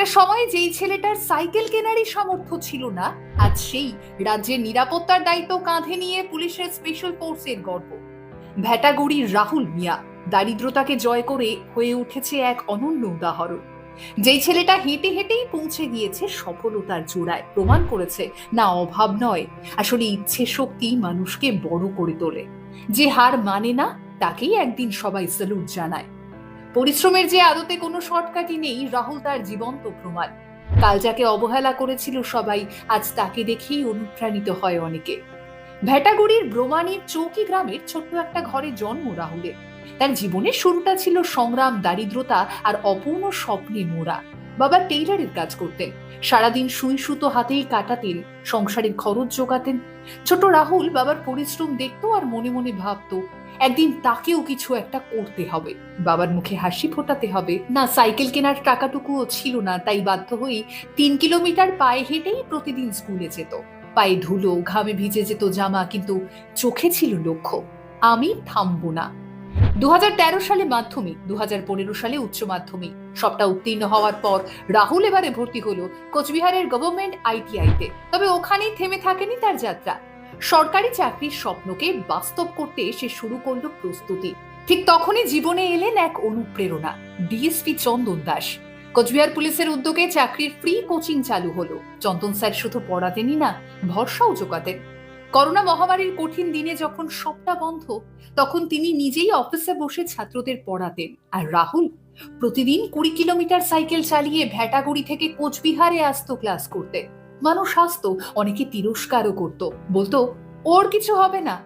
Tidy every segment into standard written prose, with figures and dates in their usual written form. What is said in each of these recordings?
একটা সময় যেই ছেলেটার সাইকেল কেনারই সামর্থ্য ছিল না, আজ সেই রাজ্যের নিরাপত্তার দায়িত্ব কাঁধে নিয়ে পুলিশের স্পেশাল ফোর্সের গর্ব। ভেটাগুড়ির রাহুল মিয়া দারিদ্রতাকে জয় করে হয়ে উঠেছে এক অনন্য উদাহরণ। যেই ছেলেটা হেঁটে হেঁটেই পৌঁছে গিয়েছে সফলতার চূড়ায়, প্রমাণ করেছে না অভাব নয়, আসলে ইচ্ছে শক্তি মানুষকে বড় করে তোলে। যে হার মানে না তাকেই একদিন সবাই স্যালুট জানায়। পরিশ্রমের যে আদতে কোনো শর্টকাটই নেই, রাহুল তার জীবন্ত প্রমাণ। কাল যাকে অবহেলা করেছিল সবাই, আজ তাকে দেখেই অনুপ্রাণিত হয় অনেকে। ভেটাগুড়ির ব্রহ্মানির চৌকি গ্রামের ছোট্ট একটা ঘরে জন্ম রাহুলের। তার জীবনের শুরুটা ছিল সংগ্রাম, দারিদ্রতা আর অপূর্ণ স্বপ্নে মোড়া। বাবা টেইলারের কাজ করতেন, সারাদিন সুই সুতো হাতেই কাটাতেন, সংসারের খরচ জোগাতেন। ছোট রাহুল বাবার পরিশ্রম দেখতো আর মনে মনে ভাবতো, একদিন তাকেও কিছু একটা করতে হবে, বাবার মুখে হাসি ফোটাতে হবে। না সাইকেল কেনার টাকাটুকুও ছিল না, তাই বাধ্য হয়েই 3 কিলোমিটার পায়ে হেঁটেই প্রতিদিন স্কুলে যেত। পায়ে ধুলো, ঘামে ভিজে যেত জামা, কিন্তু চোখে ছিল লক্ষ্য, আমি থামবো না। 2013 সালে মাধ্যমিক, 2015 সালে উচ্চ মাধ্যমিক, সবটা উত্তীর্ণ হওয়ার পর রাহুল এবারে ভর্তি হলো কোচবিহারের গভর্নমেন্ট আইটিআইতে। তবে ওখানেই থেমে থাকেনি তার যাত্রা। সরকারি চাকরির স্বপ্নকে বাস্তব করতে সে শুরু করলো প্রস্তুতি। ঠিক তখনই জীবনে এলেন এক অনুপ্রেরণা, ডিএসপি চন্দন দাস। কোচবিহার পুলিশের উদ্যোগে চাকরির ফ্রি কোচিং চালু হলো। চন্দন স্যার শুধু পড়াতেনই না, ভরসাও জোগাতেন। করোনা মহামারীর কঠিন দিনে যখন সবটা বন্ধ, তখন তিনি নিজেই অফিসে বসে ছাত্রদের পড়াতেন। আর রাহুল প্রতিদিন 20 কিলোমিটার সাইকেল চালিয়ে ভেটাগুড়ি থেকে কোচবিহারে আসতো ক্লাস করতে। মানুষ হাসতো, অনেকে তিরস্কারও করতো, বলতো ওর কিছু হবে না।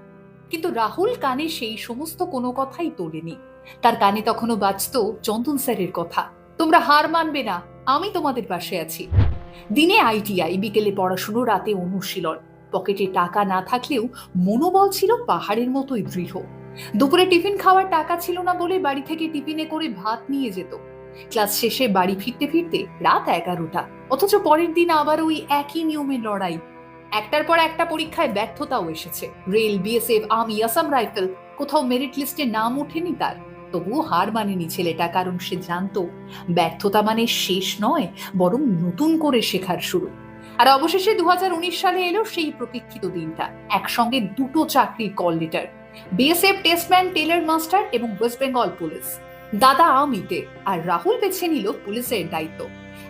কিন্তু রাহুল কানে সেই সমস্ত কোনো কথাই তোলেনি। তার কানে তখনও বাজতো চন্দন স্যারের কথা, তোমরা হার মানবে না, আমি তোমাদের পাশে আছি। দিনে আইটিআই, বিকেলে পড়াশুনো, রাতে অনুশীলন। পকেটে টাকা না থাকলেও মনোবল ছিল পাহাড়ের মতোই দৃঢ়। দুপুরে টিফিন খাওয়ার টাকা ছিল না বলে বাড়ি থেকে টিফিনে করে ভাত নিয়ে যেত। ক্লাস শেষে বাড়ি ফিরতে ফিরতে রাত 11টা, অথচ পরের দিন আবার ওই একই নিয়মের লড়াই। একটার পর একটা পরীক্ষায় ব্যর্থতাও এসেছে, rail, BSF, army, Assam rifle, কোথাও মেরিট লিস্টে নাম ওঠেনি তার। তবুও হার মানেনি ছেলেটা, কারণ সে জানতো ব্যর্থতা মানে শেষ নয়, বরং নতুন করে শেখার শুরু। আর অবশেষে 2019 সালে এলো সেই প্রতীক্ষিত দিনটা। একসঙ্গে দুটো চাকরির call letter, BSF tradesman, tailor master এবং ওয়েস্ট বেঙ্গল পুলিশ। দাদা আর্মিতে আর রাহুল বেছে নিল পুলিশের দায়িত্ব।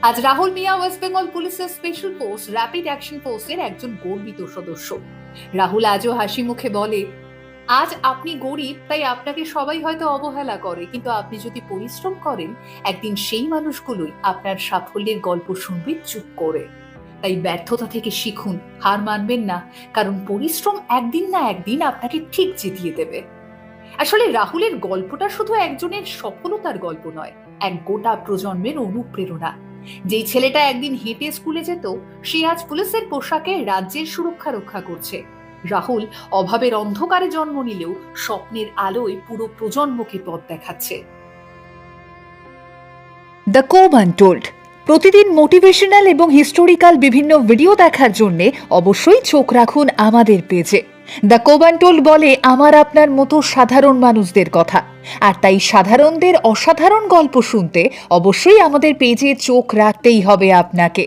আজ রাহুল মিয়া ওয়েস্ট বেঙ্গল পুলিশের স্পেশাল ফোর্স র্যাপিড অ্যাকশন ফোর্সের একজন গর্বিত সদস্য। রাহুল আজও হাসি মুখে বলে, আজ আপনি গরিব তাই আপনাকে সবাই হয়তো অবহেলা করে, কিন্তু আপনি যদি পরিশ্রম করেন, একদিন সেই মানুষগুলোই আপনার সাফল্যের গল্প শুনবে চুপ করে। তাই ব্যর্থতা থেকে শিখুন, হার মানবেন না, কারণ পরিশ্রম একদিন না একদিন আপনাকে ঠিক জিতিয়ে দেবে। আসলে রাহুলের গল্পটা শুধু একজনের সফলতার গল্প নয়, এক গোটা প্রজন্মের অনুপ্রেরণা। যেই ছেলেটা একদিন হেঁটে স্কুলে যেত, সে আজ পুলিশের পোশাকে রাজ্যের সুরক্ষা রক্ষা করছে। রাহুল অভাবের অন্ধকারে জন্ম নিলেও স্বপ্নের আলোয় পুরো প্রজন্মকে পথ দেখাচ্ছে। দ্য কোব আনটোল্ড, প্রতিদিন মোটিভেশনাল এবং হিস্টোরিক্যাল বিভিন্ন ভিডিও দেখার জন্য অবশ্যই চোখ রাখুন আমাদের পেজে। দ্য কোব আনটোল্ড বলে আমার আপনার মতো সাধারণ মানুষদের কথা, আর তাই সাধারণদের অসাধারণ গল্প শুনতে অবশ্যই আমাদের পেজে চোখ রাখতেই হবে আপনাকে।